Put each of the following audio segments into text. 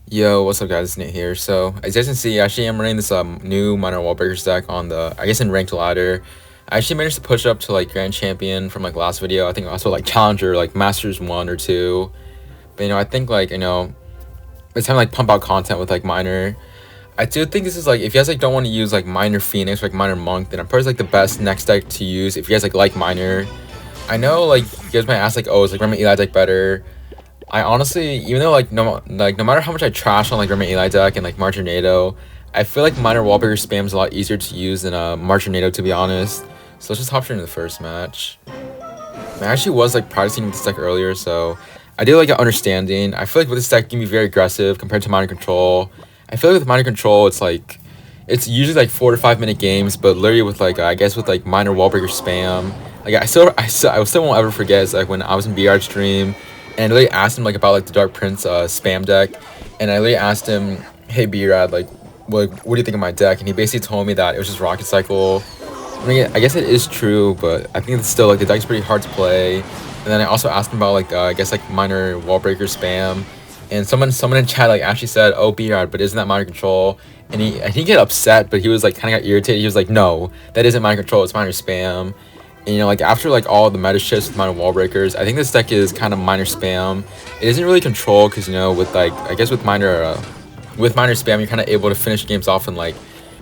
Yo, what's up guys, it's Nate here. So, as you guys can see, actually I'm running this new minor wall breakers deck on the, I guess in ranked ladder. I actually managed to push up to like Grand Champion from like last video. I think also like Challenger, like Masters 1 or 2. But I think like, it's time to like pump out content with like minor. I do think this is like, if you guys like don't want to use like minor Phoenix or like minor Monk, then I'm probably like the best next deck to use if you guys like minor. I know like you guys might ask like, oh, is like Remy Eli deck better? I honestly, even though no matter how much I trash on like Remy Eli deck and like Marginado, I feel like minor wallbreaker spam is a lot easier to use than Marginado, to be honest. So let's just hop straight into the first match. I actually was like practicing with this deck earlier, so I do like an understanding. I feel like with this deck, it can be very aggressive compared to minor control. I feel like with minor control, it's usually like 4 to 5 minute games, but literally with like I guess with like minor wallbreaker spam, like I still won't ever forget. It's like when I was in BR stream, and I literally asked him like about like the Dark Prince spam deck, and I literally asked him, "Hey B-Rad, like what do you think of my deck?" And he basically told me that it was just Rocket Cycle. I mean, I guess it is true, but I think it's still like the deck's pretty hard to play. And then I also asked him about like I guess like minor wall breaker spam, and someone in chat like actually said, "Oh, BR, but isn't that minor control?" And he get upset, but he was like kind of got irritated. He was like, "No, that isn't minor control. It's minor spam." And like after like all the meta shifts with minor wall breakers, I think this deck is kind of minor spam. It isn't really control because with like I guess with minor spam, you're kind of able to finish games off in like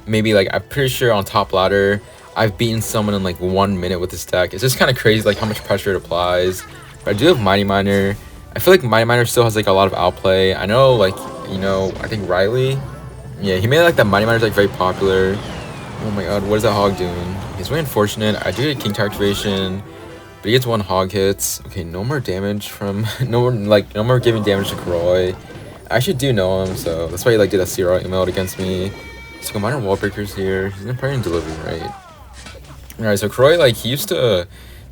maybe like I'm pretty sure on top ladder I've beaten someone in like 1 minute with this deck. It's just kind of crazy like how much pressure it applies. But I do have Mighty Miner. I feel like Mighty Miner still has like a lot of outplay. I know like I think Riley, yeah, he made like that Mighty Miner like very popular. Oh my god, what is that hog doing? It's really unfortunate. I do get King activation, but he gets 1 hog hits. Okay, no more damage from no more giving damage to Kroy. I actually do know him, so that's why he like did that zero emote against me. So minor wall breakers here. He's gonna probably delivery, right? Alright, so Kroy like he used to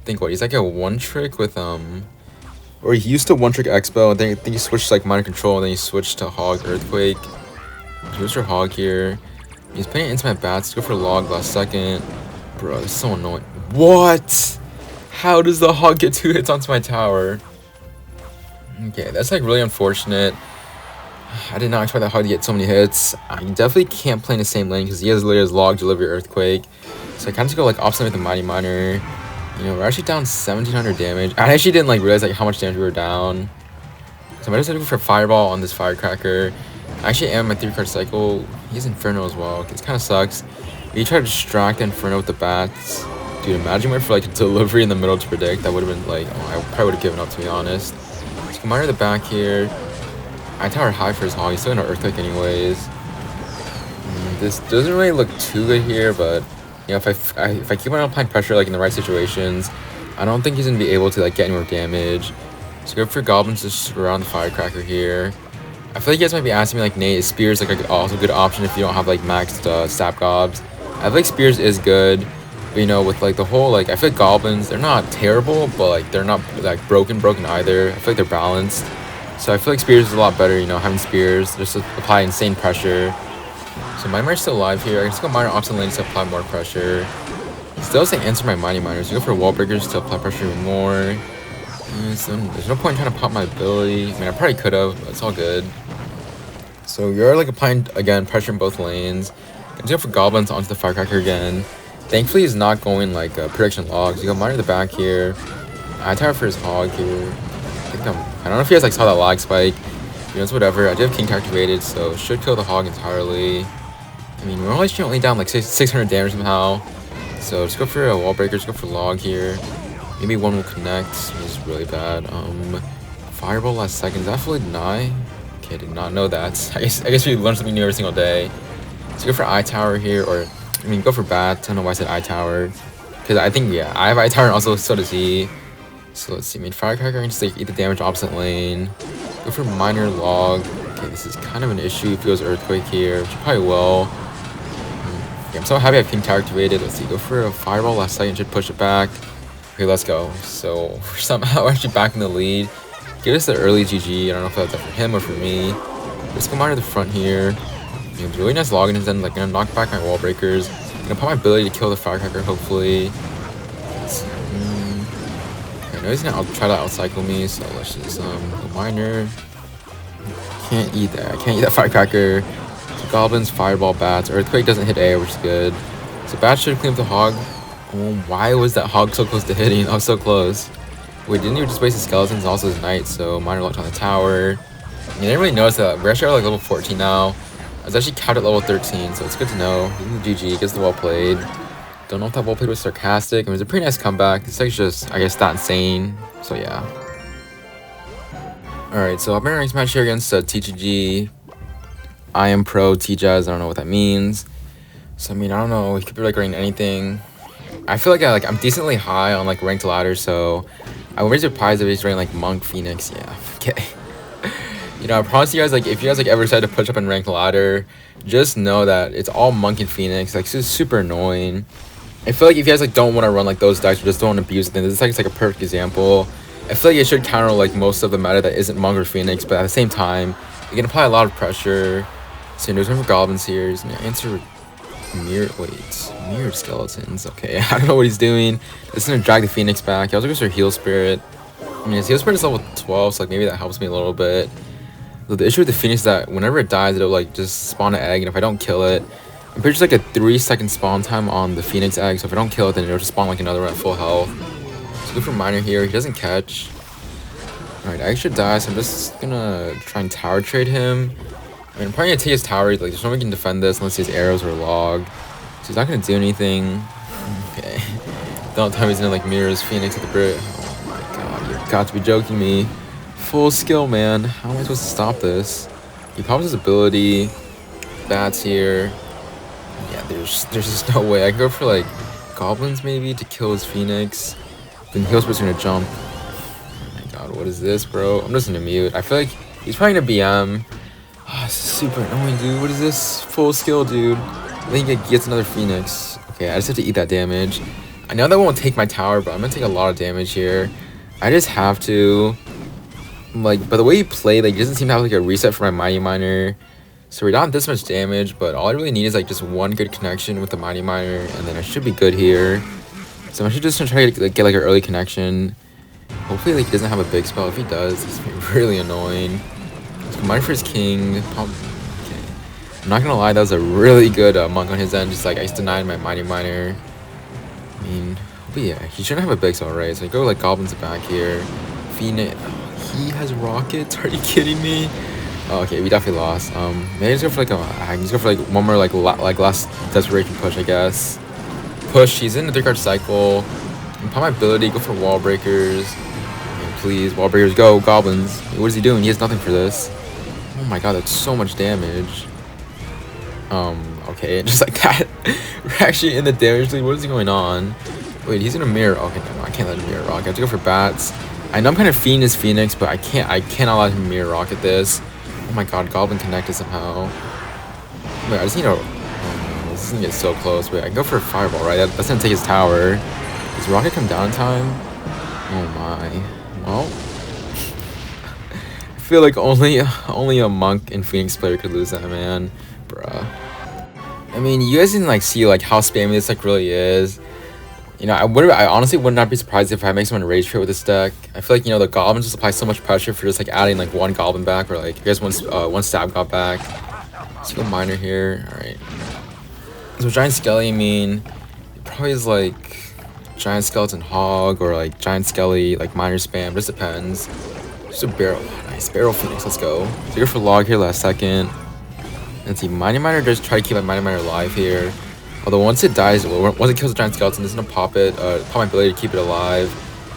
think what he's like a one trick with or he used to one trick Expo, and then I think he switched to, like minor control, and then he switched to Hog Earthquake. He goes for Hog here. He's playing into my bats. Go for log last second. Bro, this is so annoying. What? How does the hog get 2 hits onto my tower? Okay, that's like really unfortunate. I did not expect that hog to get so many hits. I definitely can't play in the same lane because he has literally his log, delivery, earthquake. So I kind of just go like opposite with the mighty miner. We're actually down 1700 damage. I actually didn't like realize like how much damage we were down. So I might just have to go for fireball on this firecracker. I actually am my 3-card cycle. He has Inferno as well. It kind of sucks. You try to distract Inferno with the bats. Dude, imagine went for like a delivery in the middle to predict. That would have been like, oh, I probably would have given up, to be honest. So Miner the back here. I tower high for his hog. He's still gonna earthquake anyways. This doesn't really look too good here, but if I keep on applying pressure like in the right situations, I don't think he's gonna be able to like get any more damage. So go for Goblins to surround the firecracker here. I feel like you guys might be asking me like, Nate, is Spears like also a good option if you don't have like maxed sap gobs? I feel like Spears is good, but with like the whole like I feel like Goblins, they're not terrible, but like they're not like broken either. I feel like they're balanced. So I feel like Spears is a lot better, having Spears just to apply insane pressure. So my Miner's still alive here. I can just go Miner opposite lane to apply more pressure. Still saying answer my Mighty Miners. You go for wall breakers to apply pressure even more. So there's no point in trying to pop my ability. I mean, I probably could have, but it's all good. So you're like applying again pressure in both lanes. Gonna go for Goblins onto the firecracker again. Thankfully, he's not going like prediction logs. You go Miner the back here. I tower for his hog here. I don't know if you guys like saw that lag spike. It's whatever. I did have King activated, so should kill the hog entirely. I mean, we're only down like 600 damage somehow. So just go for a wall breaker, just go for log here. Maybe one will connect. It's really bad. Fireball last second. Is that fully deny? Okay, did not know that. I guess we learn something new every single day. So go for eye tower here, or I mean go for bat. I don't know why I said eye tower. Because I think I have eye tower and also so does he. So let's see. I mean firecracker can just like eat the damage opposite lane. Go for minor log. Okay, this is kind of an issue if he goes earthquake here, which he probably will. Yeah, I'm so happy I have King Tower activated. Let's see, go for a fireball last second, should push it back. Okay, let's go. So we're somehow actually back in the lead. Give us the early GG. I don't know if that's for him or for me. Let's go miner the front here. Really nice login, and then like gonna knock back my wall breakers. Gonna put my ability to kill the firecracker hopefully. I know he's gonna try to outcycle me, so let's just go miner. can't eat that. I can't eat that firecracker. So goblins, fireball, bats. Earthquake doesn't hit air, which is good. So bats should clean up the hog. Oh, why was that hog so close to hitting? I was so close. Wait, didn't you just waste his skeletons and also his knight? So miner locked on the tower. I didn't really notice that. We're actually at like level 14 now. I was actually capped at level 13, so it's good to know. GG, gets the well played. Don't know if that well played was sarcastic. It was a pretty nice comeback. This deck's just, I guess, that insane. So yeah. Alright, so I've been in a ranked match here against TGG. I am pro TJazz. I don't know what that means. So I mean, I don't know. He could be like ranking anything. I feel like I'm decently high on like ranked ladder, so I would be surprised if he's ranking like Monk, Phoenix. Yeah, okay. You know, I promise you guys, like, if you guys like ever decide to push up and rank ladder, just know that it's all Monk and Phoenix. Like, it's just super annoying. I feel like if you guys like don't want to run like those decks or just don't want to abuse them, this is like a perfect example. I feel like it should counter like most of the meta that isn't Monk or Phoenix, but at the same time, you can apply a lot of pressure. So there's one for Goblins here. He's gonna answer mirrored skeletons. Okay, I don't know what he's doing. This is gonna drag the Phoenix back. He also goes for Heal Spirit. I mean, his Heal Spirit is level 12, so like maybe that helps me a little bit. So the issue with the Phoenix is that whenever it dies, it'll like just spawn an egg, and if I don't kill it, I'm pretty sure it's like a 3-second spawn time on the Phoenix egg. So if I don't kill it, then it'll just spawn like another one at full health. So go for Miner here. He doesn't catch. Alright, egg should die, so I'm just gonna try and tower trade him. I mean, I'm probably gonna take his tower. Like, there's no way he can defend this unless he has arrows or log. So he's not gonna do anything. Okay. Don't tell me he's gonna like mirror his Phoenix at the Brit. Oh my god, you've got to be joking me. Full skill, man. How am I supposed to stop this? He pops his ability. Bats here. Yeah, there's just no way. I can go for like Goblins maybe to kill his Phoenix. Then Heal Spirit's gonna jump. Oh my god, what is this, bro? I'm just gonna mute. I feel like he's probably gonna BM. Oh, this is super annoying, dude. What is this? Full skill, dude. I think he gets another Phoenix. Okay, I just have to eat that damage. I know that won't take my tower, but I'm gonna take a lot of damage here. I just have to. Like, but the way he played, like, he doesn't seem to have like a reset for my Mighty Miner. So we're not this much damage, but all I really need is like just one good connection with the Mighty Miner, and then I should be good here. So I'm actually just gonna try to get like an early connection. Hopefully, like, he doesn't have a big spell. If he does, it's gonna be really annoying. So Miner for his king. Okay. I'm not gonna lie, that was a really good Monk on his end. Just like I just denied my Mighty Miner. I mean, but yeah, he shouldn't have a big spell, right? So I go like Goblins back here. Phoenix. He has rockets. Are you kidding me? Oh, okay, we definitely lost. Maybe just go for like I can just go for like one more like last desperation push, I guess. Push. He's in the 3-card cycle. Pop my ability. Go for wall breakers. And please, wall breakers, go Goblins. What is he doing? He has nothing for this. Oh my god, that's so much damage. Okay, just like that. We're actually in the damage lead. What is going on? Wait, he's gonna mirror. Okay, no, I can't let him mirror rock. I have to go for bats. I know I'm kind of fiending his Phoenix, but I cannot let him mirror rock at this. Oh my god, Goblin connected somehow. Wait, I just need to. Oh no, this is gonna get so close. Wait, I can go for a fireball, right? That's gonna take his tower. Does rocket come down in time? Oh my. Well, I feel like only a Monk and Phoenix player could lose that, man. Bruh. I mean, you guys didn't like see like how spammy this deck really is. You know, I honestly would not be surprised if I make someone rage quit with this deck. I feel like, you know, the Goblins just apply so much pressure for just like adding like one Goblin back, or like you guys one stab got back. Let's go Miner here. All right. So Giant Skelly, I mean, it probably is like Giant Skeleton Hog or like Giant Skelly like Miner spam. Just depends. Just a barrel. Nice barrel Phoenix. Let's go. So go for log here last second. And see, Mighty Miner just try to keep my Mighty Miner alive here. Although once it dies, well, once it kills the Giant Skeleton, it's gonna pop it, pop my ability to keep it alive.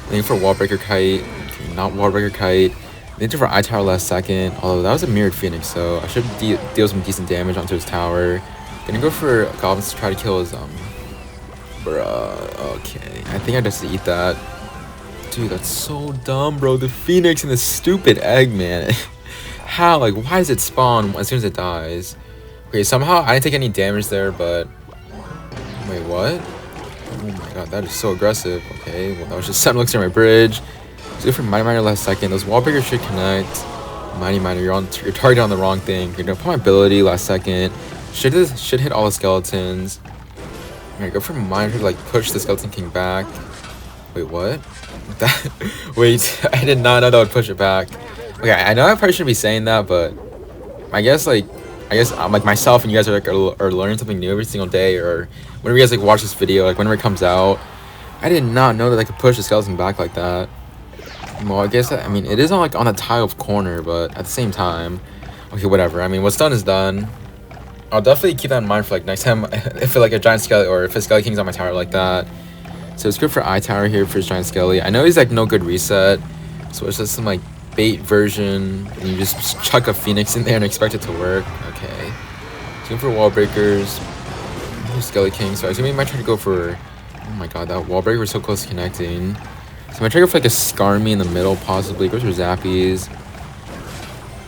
Looking for Wall Breaker Kite. Okay, not Wall Breaker Kite. Looking for Eye Tower last second. Although that was a mirrored Phoenix, so I should deal some decent damage onto his tower. Gonna go for Goblins to try to kill his bruh. Okay, I think I just eat that. Dude, that's so dumb, bro. The Phoenix and the stupid egg, man. How? Like, why does it spawn as soon as it dies? Okay, somehow I didn't take any damage there, but wait, what? Oh my god, that is so aggressive. Okay, well, that was just 7 looks near my bridge. So go for Mighty Miner last second. Those wall breakers should connect. Mighty Miner, you're targeting on the wrong thing. You're gonna put my ability last second. Should hit all the skeletons. Alright, go for Miner to like push the Skeleton King back. Wait, what? That wait, I did not know that would push it back. Okay, I know I probably shouldn't be saying that, but I guess like myself and you guys are like are learning something new every single day, or whenever you guys like watch this video, like whenever it comes out. I did not know that I could push the skeleton back like that. Well, I guess I mean it is on like on the tile of corner, but at the same time, okay, whatever. I mean, what's done is done. I'll definitely keep that in mind for like next time if like a giant skelly or if a skelly king's on my tower like that. So it's good for eye tower here for his giant skelly. I know he's like no good reset, so it's just some like bait version, and you just chuck a phoenix in there and expect it to work. Okay, so for wall breakers, skelly king. So I assume he might try to go for. Oh my god, that wall breaker was so close to connecting. So I might try to go for like a Skarmy in the middle, possibly. Goes for Zappies.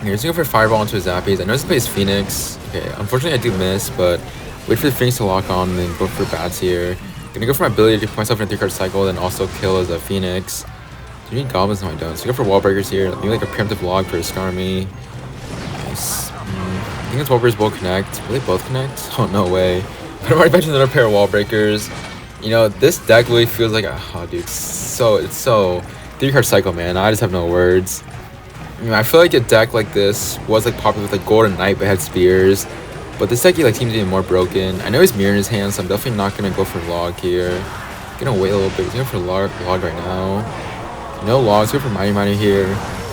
Here, he's gonna go for Fireball into his Zappies. I know he plays Phoenix. Okay, unfortunately I do miss, but wait for the Phoenix to lock on and then go for Bats here. Gonna go for my ability to put myself in a 3-card cycle, then also kill as a Phoenix. Do you need Goblins? No, I don't. So go for Wall Breakers here. Maybe like a preemptive log for a Skarmy. Nice. I think those Wall Breakers will connect. Will they both connect? Oh, no way. But I'm already back to another pair of Wall Breakers. You know, this deck really feels like a, oh dude, it's so 3-card cycle, man. I just have no words. I mean, I feel like a deck like this was like popular with like Golden Knight but had spears, but this deck like seems to be more broken. I know he's mirror in his hand, so I'm definitely not gonna go for log here. Gonna wait a little bit. He's going for log right now. No logs. Go for Miner here.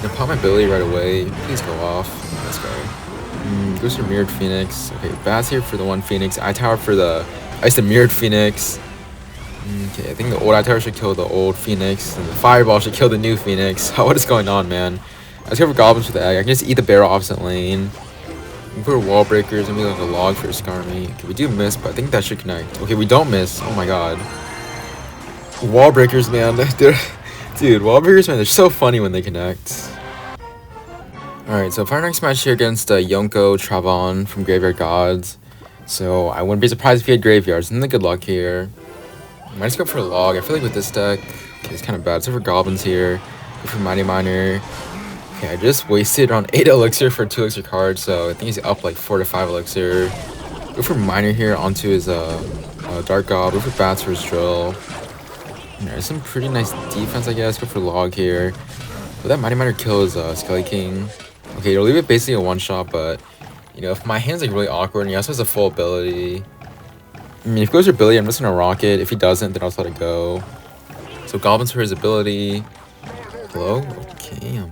Gonna pop my ability right away. Please go off. Let's go. Goes for mirrored Phoenix. Okay, Bats here for the one Phoenix. Eye Tower for the the mirrored Phoenix. Okay, I think the old Eye Tower should kill the old Phoenix, and the Fireball should kill the new Phoenix. What is going on, man? Let's go for Goblins with the egg. I can just eat the barrel opposite lane. We put Wall Breakers and maybe like a log for a Skarmy. Okay, we do miss, but I think that should connect. Okay, we don't miss. Oh my god. Wall Breakers, man. Dude, Wall Breakers, man, they're so funny when they connect. Alright, so for our next match here against Yonko Travon from Graveyard Gods. So I wouldn't be surprised if he had Graveyards. Isn't that good luck here? I might just go for a log. I feel like with this deck, okay, it's kind of bad. So for Goblins here, go for Mighty Miner. Okay, I just wasted around 8 elixir for 2 elixir cards, so I think he's up like 4 to 5 elixir. Go for Miner here onto his Dark Gob. Go for Bats for his Drill. There's some pretty nice defense, I guess. Go for log here. But that Mighty Miner kills Skelly King. Okay, you'll leave it basically a one-shot, but you know, if my hand's like really awkward and he also has a full ability. I mean, if he goes for ability, I'm just gonna rock it. If he doesn't, then I'll just let it go. So Goblins for his ability. Hello? Okay.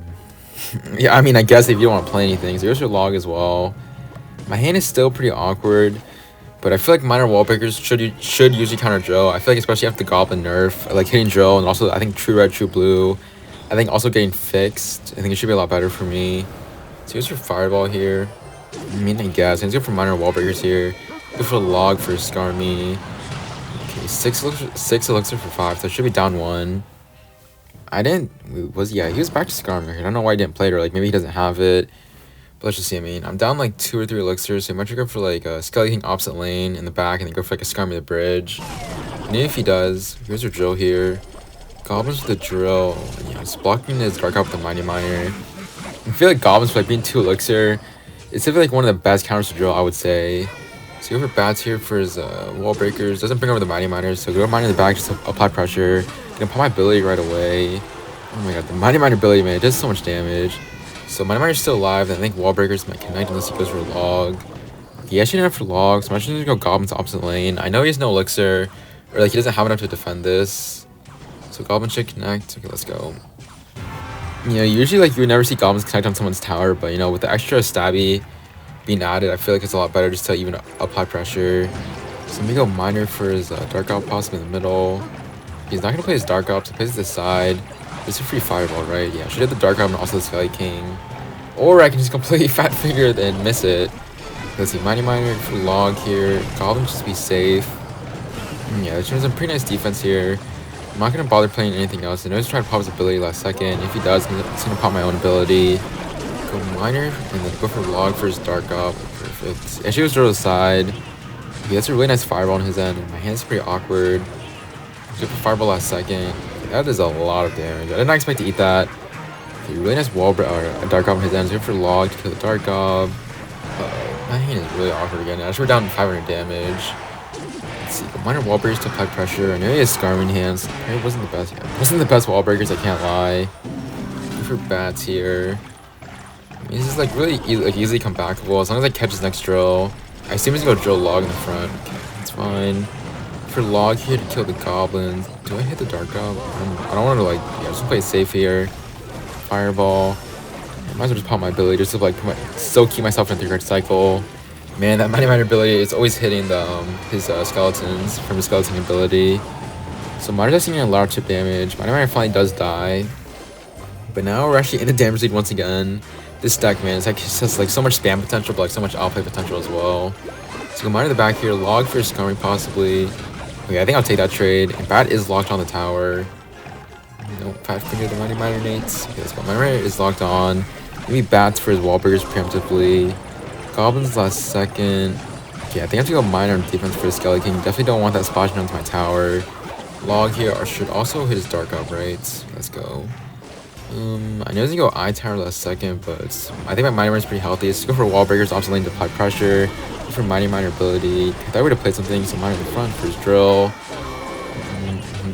Yeah, I mean, I guess if you don't want to play anything. So here's your log as well. My hand is still pretty awkward, but I feel like minor wall breakers should usually counter drill. I feel like especially after the Goblin nerf, like hitting drill, and also I think true red, true blue. I think also getting fixed. I think it should be a lot better for me. So here's your Fireball here. I mean, I guess. Let's go for minor wall breakers here. Go for a log for Skarmy. Okay, 6 elixir for 5, so I should be down 1. Yeah, he was back to Skarmy. I don't know why he didn't play it, or like maybe he doesn't have it. But let's just see. I mean, I'm down like 2 or 3 elixirs, so I might try to go for like a Skelly King opposite lane in the back, and then go for like a Skarmy the bridge. And if he does, here's your drill here. Goblins with the drill. Yeah, it's blocking his Dark Up with the Mighty Miner. I feel like Goblins for like being 2 elixir. It's definitely like one of the best counters to drill, I would say. So go for Bats here for his wall breakers. Doesn't bring over the Mighty Miner, so go Miner in the back just to apply pressure. Gonna pop my ability right away. Oh my god, the Mighty Miner ability, man, it does so much damage. So Mighty Miner's still alive, and I think wall breakers might connect unless he goes for a log. He actually didn't have for logs, so I'm actually gonna go Goblins opposite lane. I know he has no elixir, or like he doesn't have enough to defend this. So Goblin should connect. Okay, let's go. You know, usually like you would never see Goblins connect on someone's tower, but you know, with the extra stabby being added, I feel like it's a lot better just to even apply pressure. So let me go Miner for his Dark Op possibly in the middle. He's not gonna play his Dark Op, so he plays it this side. This is a free Fireball, right? Yeah, should hit the Dark Op and also the Skelly King. Or I can just completely fat finger and miss it. Let's see, Mighty Miner for log here. Goblin just be safe. Yeah, there's some pretty nice defense here. I'm not gonna bother playing anything else. I know he's trying to pop his ability last second. If he does, I'm just gonna pop my own ability. Go Miner and then go for log for his Dark Up. Perfect. Actually, goes to the side. He has a really nice Fireball on his end, and my hand's pretty awkward. Go for Fireball last second. That is a lot of damage. I did not expect to eat that. Okay, really nice wall or a Dark Gob on his end. Go for log to kill the Dark Gob. My hand is really awkward again. Actually, we're down 500 damage. Let's see. Minor wall breakers to apply pressure. I know he has Skarmy in hands. It wasn't the best. Yeah. Wasn't the best wall breakers. I can't lie. Go for Bats here. He's just like really easily comebackable as long as I catch his next drill. I assume he's gonna go drill log in the front. Okay, that's fine. For log here to kill the goblins. Do I hit the dark goblin? I don't want to like, yeah, just play it safe here. Fireball. I might as well just pop my ability just to like still keep myself in a 3-card cycle. Man, that Mighty Miner ability is always hitting the his skeletons from his skeleton ability. So Miner does seem a lot of chip damage. Mighty Miner finally does die. But now we're actually in the damage lead once again. This deck, man, it's like, it has like so much spam potential, but like so much outplay potential as well. So go Miner to the back here, log for Scummy possibly. Okay, I think I'll take that trade. And Bat is locked on the tower. Nope, 5 finger the Mighty Miner nates. Okay, let's go. Miner is locked on. Maybe Bats for his wall breakers preemptively. Goblins last second. Okay, I think I have to go Miner on defense for the Skelly King. Definitely don't want that splashing onto my tower. Log here should also hit his dark uprights. Let's go. I know he's gonna go eye tower last second, but I think my Mighty Miner is pretty healthy. Let's go for wall breakers, opposite lane to apply pressure. Go for Mighty Miner ability. I thought we would have played something, so Miner in the front for his drill.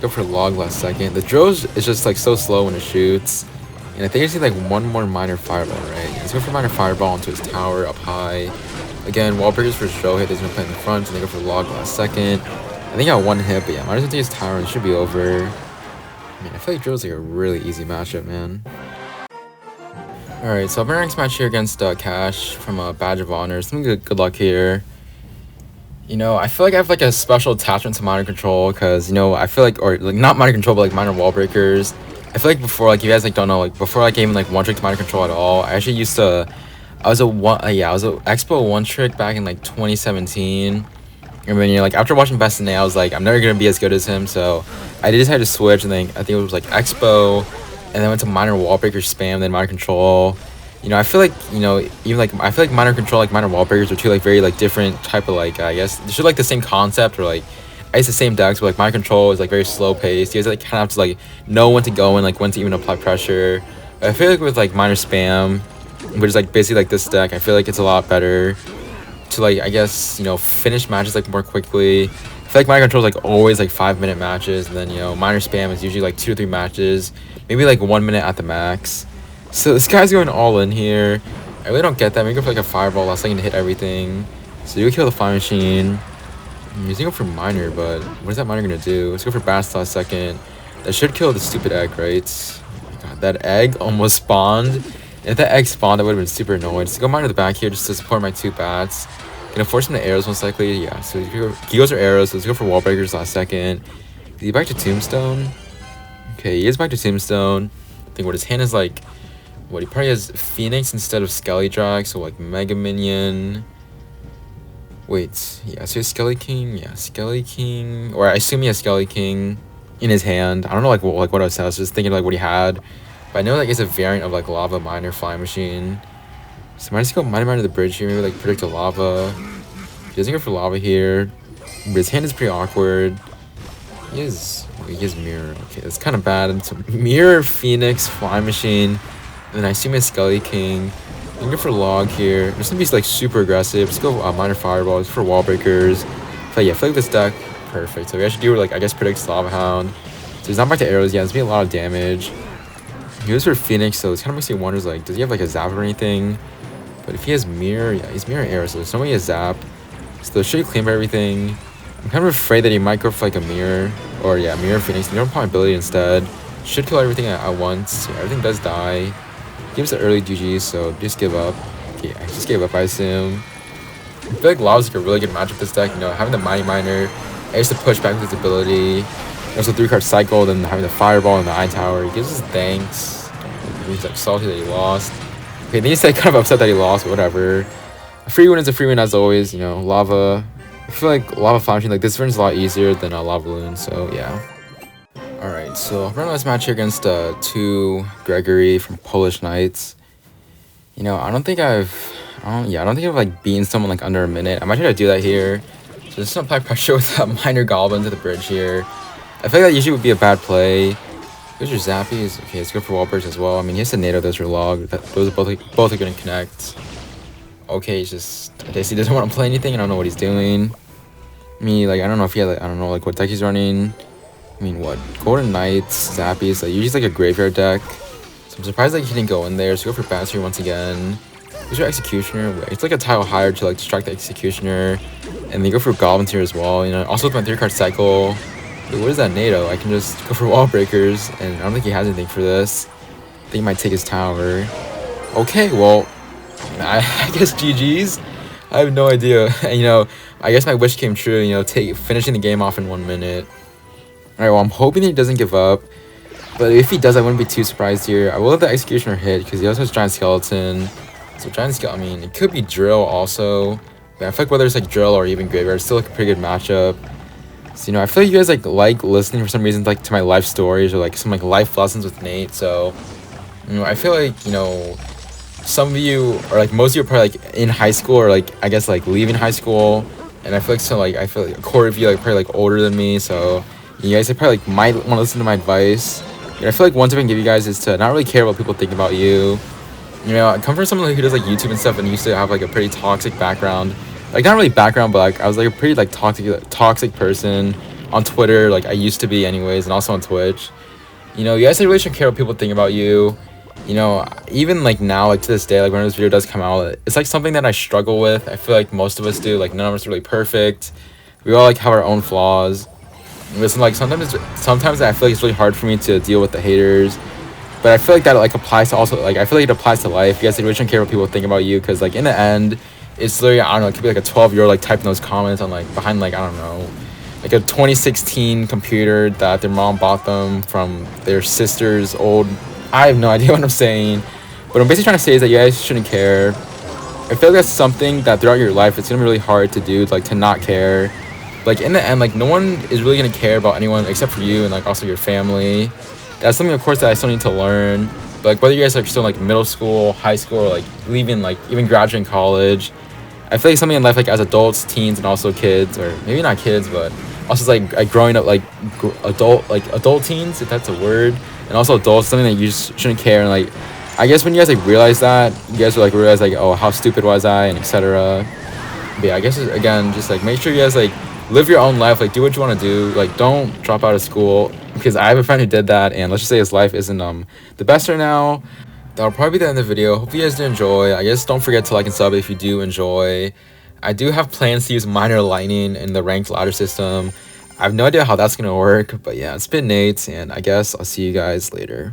Go for log last second. The drill is just like so slow when it shoots. And I think I just need like one more Miner fireball, right? Let's go for Miner fireball into his tower up high. Again, wall breakers for his drill hit. He's gonna play in the front, and then go for log last second. I think I got one hit, but yeah, Miner's gonna take his tower and it should be over. I mean, I feel like drill's like a really easy matchup, man. Alright, so I've been ranked match here against Cash from Badge of Honor. Some good luck here. You know, I feel like I have like a special attachment to Miner Control because, you know, I feel like, or like not Miner Control, but like Miner Wall Breakers. I feel like before, like you guys like don't know, like before like even like one trick to Miner Control at all, I actually used to, I was a Expo one trick back in like 2017. And then, you know, like after watching Best in A, I was like, I'm never gonna be as good as him, so I decided to switch, and then I think it was like Expo, and then went to Miner Wall Breaker spam, then Miner Control. You know, I feel like, you know, even like I feel like Miner Control, like Miner Wall Breakers are two like very like different type of like, I guess they should like the same concept, or like I guess the same decks, but like Miner Control is like very slow paced. You guys like kind of have to like know when to go and like when to even apply pressure. I feel like with like Miner Spam, which is like basically like this deck, I feel like it's a lot better to like, I guess, you know, finish matches like more quickly. I feel like Miner Control is like always like 5-minute matches, and then, you know, Miner Spam is usually like 2 or 3 matches, maybe like 1 minute at the max. So this guy's going all in here. I really don't get that. Maybe go for like a fireball last second to hit everything. So you kill the fire machine. He's gonna go for Miner, but what is that Miner gonna do? Let's go for Bats last second. That should kill the stupid egg, right? Oh my god, that egg almost spawned. If that egg spawned, I would have been super annoyed. So go Miner to the back here just to support my 2 bats. Gonna force him to arrows most likely. Yeah, so he goes for arrows. So let's go for wall breakers last second. Is he back to Tombstone? Okay, he is back to Tombstone. I think what his hand is like, what he probably has Phoenix instead of Skelly Drag, so like Mega Minion. Wait, yeah, so he has Skelly King. Yeah, Skelly King. Or I assume he has Skelly King in his hand. I don't know like what I was just thinking like what he had. But I know like it's a variant of like Lava Miner Flying Machine. So I might just go Miner to the bridge here, maybe like predict a lava. He doesn't go for lava here. But his hand is pretty awkward. He has Mirror. Okay, that's kind of bad. So Mirror, Phoenix, Flying Machine. And then I assume he has Skelly King. I'm gonna go for log here. I'm just gonna be like super aggressive. Let's go Miner Fireball. Let's go for wall breakers. But yeah, I feel like this deck perfect. So we actually do like, I guess, predicts Lava Hound. So he's not back to arrows yet. There's gonna be a lot of damage. He goes for Phoenix, so it's kind of makes me wonder, like, does he have like a zap or anything? But if he has mirror, yeah, he's mirror arrow, so there's no way he has zap. So should he claim everything? I'm kind of afraid that he might go for like a mirror, or yeah, mirror Phoenix. Mirror probability instead. Should kill everything at once. Yeah, everything does die. Gives the early GG, so just give up. Okay, I just gave up, I assume. I feel like Lava's like a really good matchup this deck. You know, having the Mighty Miner, I used to push back with his ability. Also 3-card cycle, then having the Fireball and the Eye Tower. He gives us thanks. He's like salty that he lost. Okay, then he's like kind of upset that he lost, but whatever. A free win is a free win as always, you know. Lava. I feel like Lava Flying Machine, like this version's a lot easier than Lava Balloon, so yeah. Alright, so I'm running this match here against 2 Gregory from Polish Knights. You know, I don't think I've like beaten someone like under a minute. I might try to do that here. So just apply pressure with Minor Goblins at the bridge here. I feel like that usually would be a bad play. Those are Zappies. Okay, let's go for Wallbirds as well. I mean, he has a NATO, those are log. Those are both are gonna connect. Okay, he's just, I guess he doesn't want to play anything. I don't know what he's doing. Like, I don't know if he had, like, I don't know, like, what deck he's running. I mean, what? Golden Knights, Zappies, like, usually it's like a graveyard deck. So I'm surprised, like, he didn't go in there. So go for Bats here once again. Who's your executioner? It's like a tile higher to like distract the executioner, and they go for goblins here as well. You know, also with my 3-card cycle. Wait, what is that NATO? I can just go for wall breakers, and I don't think he has anything for this. I think he might take his tower. Okay, well, I guess GG's. I have no idea. You know, I guess my wish came true. You know, finishing the game off in 1 minute. All right, well, I'm hoping he doesn't give up. But if he does, I wouldn't be too surprised here. I will let the executioner hit because he also has giant skeleton. So giant skeleton, I mean, it could be drill also. But I feel like whether it's like drill or even graveyard, it's still like a pretty good matchup. So, you know, I feel like you guys like listening for some reason like to my life stories or like some like life lessons with Nate. So, you know, I feel like, you know, some of you or like most of you are probably like in high school or like I guess like leaving high school. And I feel like I feel like a quarter of you like probably like older than me. So you guys probably like might want to listen to my advice. And I feel like one tip I can give you guys is to not really care what people think about you. You know, I come from someone who does like YouTube and stuff and used to have like a pretty toxic background. Like not really background, but like I was like a pretty like toxic person on Twitter. Like I used to be anyways, and also on Twitch. You know, you guys really shouldn't care what people think about you. You know, even like now, like to this day, like when this video does come out, it's like something that I struggle with. I feel like most of us do. Like none of us are really perfect. We all like have our own flaws. Listen, like sometimes I feel like it's really hard for me to deal with the haters. But I feel like that like applies to also like I feel like it applies to life. You guys really shouldn't care what people think about you because like in the end, it's literally I don't know. It could be like a 12-year-old like typing those comments on like behind like I don't know, like a 2016 computer that their mom bought them from their sister's old. I have no idea what I'm saying, but I'm basically trying to say is that you guys shouldn't care. I feel like that's something that throughout your life it's gonna be really hard to do, like to not care. Like in the end, like no one is really gonna care about anyone except for you and like also your family. That's something of course that I still need to learn. But like whether you guys are still like middle school, high school, or like leaving like even graduating college, I feel like something in life like as adults, teens, and also kids, or maybe not kids, but also like growing up like adult teens, if that's a word, and also adults, something that you just shouldn't care. And like I guess when you guys like realize that, you guys will like realize like oh how stupid was I and etc. But yeah, I guess again just like make sure you guys like live your own life, like do what you want to do, like don't drop out of school because I have a friend who did that and let's just say his life isn't the best right now. That'll probably be the end of the video. Hope you guys did enjoy. I guess don't forget to like and sub if you do enjoy. I do have plans to use minor lightning in the ranked ladder system. I have no idea how that's gonna work, but yeah, it's been Nate and I guess I'll see you guys later.